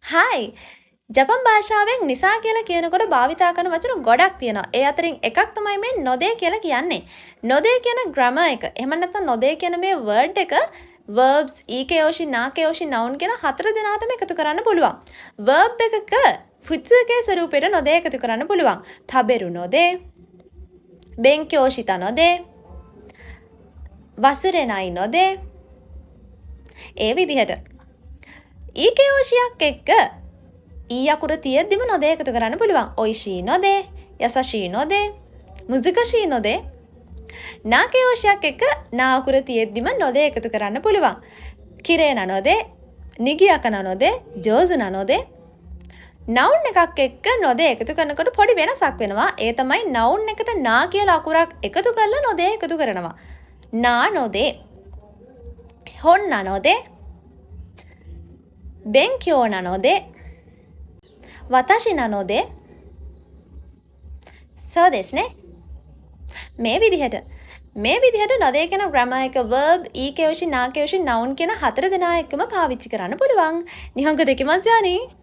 Hi! ජපන් භාෂාවෙන් නිසා කියලා කියනකොට භාවිතා කරන වචන ගොඩක් තියෙනවා. ඒ අතරින් එකක් තමයි මේ නොදේ කියලා කියන්නේ. නොදේ කියන grammar එක. එහෙම නැත්නම් නොදේ කියන මේ word එක verbs, ඊකයෝෂි, නාකයෝෂි, noun කියන හතර දෙනාටම එකතු කරන්න පුළුවන්. verb එකක පුත්සුකේ ස්වරූපයට නොදේ එකතු කරන්න පුළුවන්. තබෙරු නොදේ, බෙන්ක්‍යෝ ශිතා නොදේ, වසුරෙනයි නොදේ. ඒ විදිහට. ඊකයෝෂියක් එක්ක ඊ අකුර තියෙද්දිම නොදේ එකතු කරන්න පුළුවන්. ඔයිෂී නොදේ, යසෂී නොදේ, මුසුකෂී නොදේ. නාකයෝෂියක් එක්ක නා අකුර තියෙද්දිම නොදේ එකතු කරන්න පුළුවන්. කිරේන නොදේ, නිගියකන නොදේ, ජෝසුන නොදේ. නවුන් එකක් එක්ක නොදේ එකතු කරනකොට පොඩි වෙනසක් වෙනවා. ඒ තමයි නවුන් එකට නා කියලා අකුරක් එකතු කරලා නොදේ එකතු කරනවා. නා නොදේ, හොන්න නොදේ, බෙන්ක්‍යෝ නොදේ, වතාෂි නොදේ. සෝ දෙස්නේ. මේ විදිහට නොදේ කියන grammar එක verb, ඊකයෝෂි, නාකයෝෂි, noun කියන හතර දෙනා එක්කම පාවිච්චි කරන්න පුළුවන්. නිහොංග දෙකිමස්යානි.